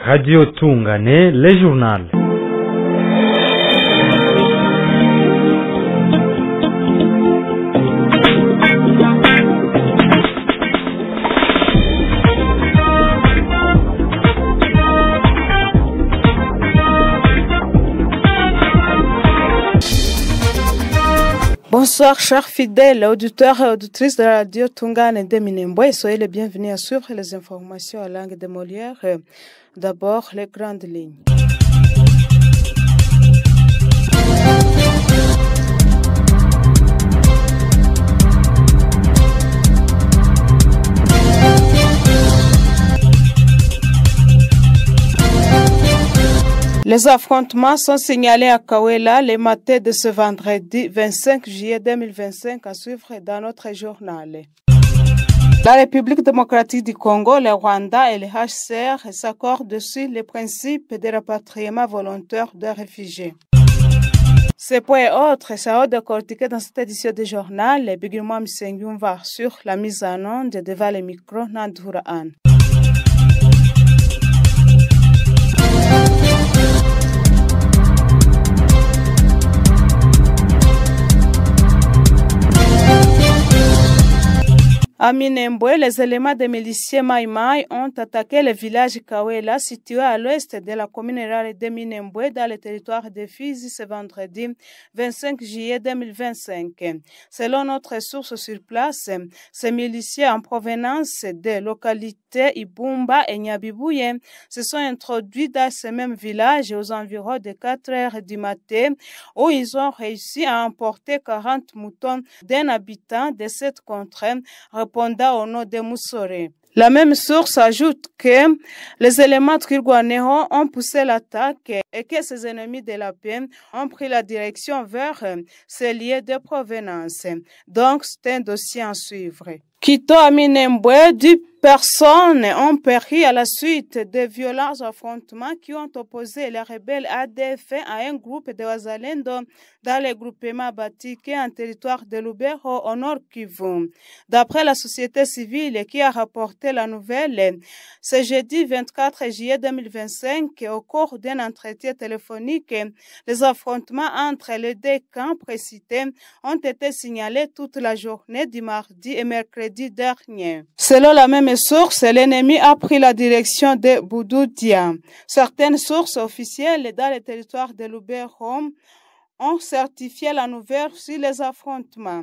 Radio Tungane, le journal. Bonsoir chers fidèles auditeurs et auditrices de la radio Tungane de Minembwe. Soyez les bienvenus à suivre les informations en langue de Molière. D'abord, les grandes lignes. Les affrontements sont signalés à Kawela le matin de ce vendredi 25 juillet 2025 à suivre dans notre journal. La République démocratique du Congo, le Rwanda et le HCR s'accordent sur les principes de rapatriement volontaire des réfugiés. Ces points et autres seront décortiqués dans cette édition du journal. Bigirmo Msengyumva sur la mise en onde devant le micro Nandura Anne. À Minembwe, les éléments des miliciens Maïmaï ont attaqué le village Kawela situé à l'ouest de la commune rurale de Minembwe dans le territoire de Fizi ce vendredi 25 juillet 2025. Selon notre source sur place, ces miliciens en provenance des localités Ibumba et Nyabibouye se sont introduits dans ce même village aux environs de 4 heures du matin où ils ont réussi à emporter 40 moutons d'un habitant de cette contrée répondant au nom de Moussore. La même source ajoute que les éléments Twirwaneho ont poussé l'attaque et que ces ennemis de la paix ont pris la direction vers ces lieux de provenance. Donc, c'est un dossier à suivre. Quito à Minembwe, 10 personnes ont péri à la suite de violents affrontements qui ont opposé les rebelles ADF à un groupe de Wazalendo dans le groupement Batike en territoire de Lubero au nord Kivu. D'après la société civile qui a rapporté la nouvelle, ce jeudi 24 juillet 2025, au cours d'un entretien téléphonique, les affrontements entre les deux camps précités ont été signalés toute la journée du mardi et mercredi dernier. Selon la même source, l'ennemi a pris la direction de Boudoudia. Certaines sources officielles dans le territoire de Lubero ont certifié la nouvelle sur les affrontements.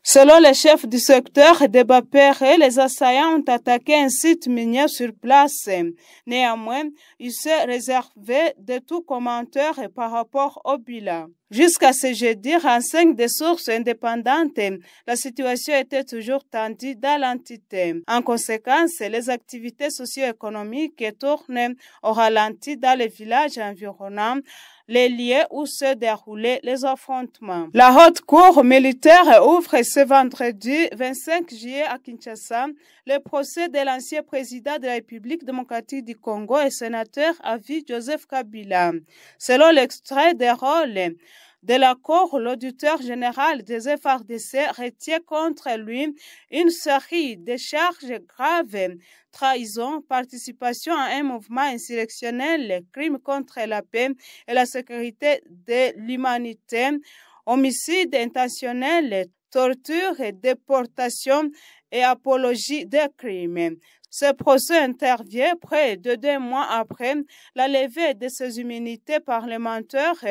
Selon les chefs du secteur de Bapere, les assaillants ont attaqué un site minier sur place. Néanmoins, il s'est réservé de tout commentaire par rapport au bilan. Jusqu'à ce jeudi, renseignent des sources indépendantes, la situation était toujours tendue dans l'entité. En conséquence, les activités socio-économiques tournent au ralenti dans les villages environnants, les lieux où se déroulaient les affrontements. La haute cour militaire ouvre ce vendredi 25 juillet à Kinshasa le procès de l'ancien président de la République démocratique du Congo et sénateur à vie Joseph Kabila. Selon l'extrait des rôles de la Cour, l'auditeur général des FARDC retient contre lui une série de charges graves: trahison, participation à un mouvement insurrectionnel, crime contre la paix et la sécurité de l'humanité, homicide intentionnel, torture et déportation et apologie des crimes. Ce procès intervient près de 2 mois après la levée de ses immunités parlementaires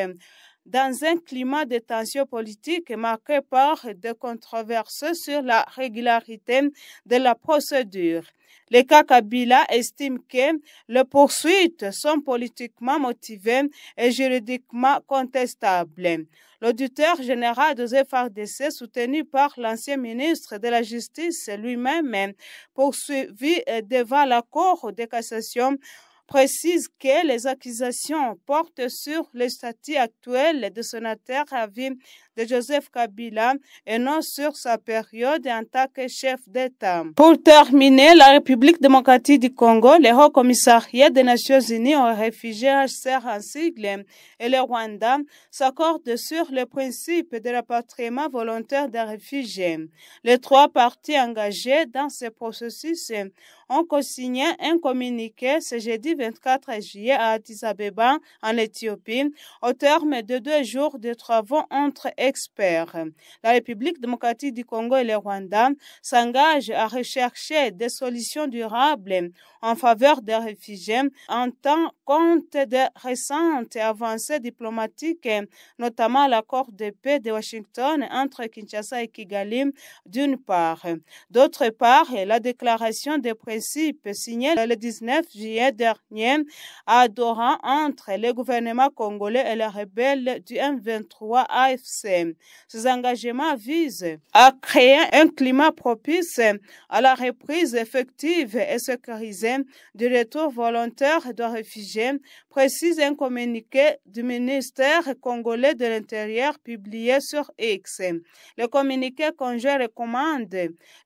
dans un climat de tension politique marqué par des controverses sur la régularité de la procédure. Le cas Kabila estime que les poursuites sont politiquement motivées et juridiquement contestables. L'auditeur général des FARDC, soutenu par l'ancien ministre de la Justice lui-même, poursuivi devant la Cour de cassation, précise que les accusations portent sur le statut actuel de sénateur à vie de Joseph Kabila et non sur sa période en tant que chef d'État. Pour terminer, la République démocratique du Congo, le Haut Commissariat des Nations Unies aux réfugiés HCR en sigle et le Rwanda s'accordent sur le principe de rapatriement volontaire des réfugiés. Les 3 parties engagées dans ce processus ont co-signé un communiqué ce jeudi 24 juillet à Addis Abeba, en Éthiopie, au terme de 2 jours de travaux entre experts. La République démocratique du Congo et le Rwanda s'engagent à rechercher des solutions durables en faveur des réfugiés en tenant compte des récentes avancées diplomatiques, notamment l'accord de paix de Washington entre Kinshasa et Kigali d'une part. D'autre part, la déclaration de principes signée le 19 juillet dernier à Doha entre le gouvernement congolais et les rebelles du M23 AFC. Ces engagements visent à créer un climat propice à la reprise effective et sécurisée du retour volontaire de réfugiés, précise un communiqué du ministère congolais de l'Intérieur publié sur X. Le communiqué conjoint recommande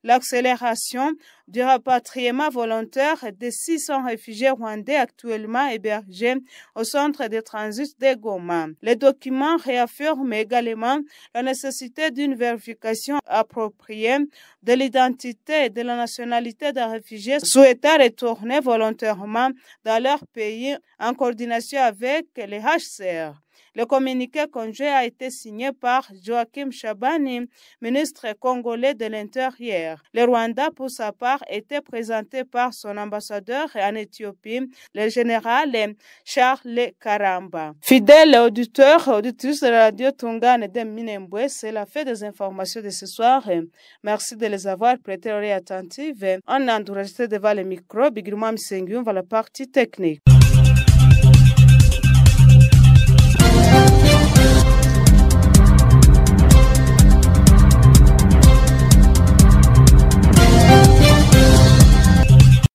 l'accélération du rapatriement volontaire des 600 réfugiés rwandais actuellement hébergés au centre de transit de Goma. Le document réaffirme également la nécessité d'une vérification appropriée de l'identité et de la nationalité des réfugiés souhaitant retourner volontairement dans leur pays en coordination avec les HCR. Le communiqué conjoint a été signé par Joachim Shabani, ministre congolais de l'Intérieur. Le Rwanda, pour sa part, était présenté par son ambassadeur en Éthiopie, le général Charles Karamba. Fidèles auditeurs, auditrices de la radio Tungane de Minembwe, c'est la fin des informations de ce soir. Merci de les avoir prêtées oreille attentive. On a enregistré devant le micro, Bigirma Msengium, va la partie technique.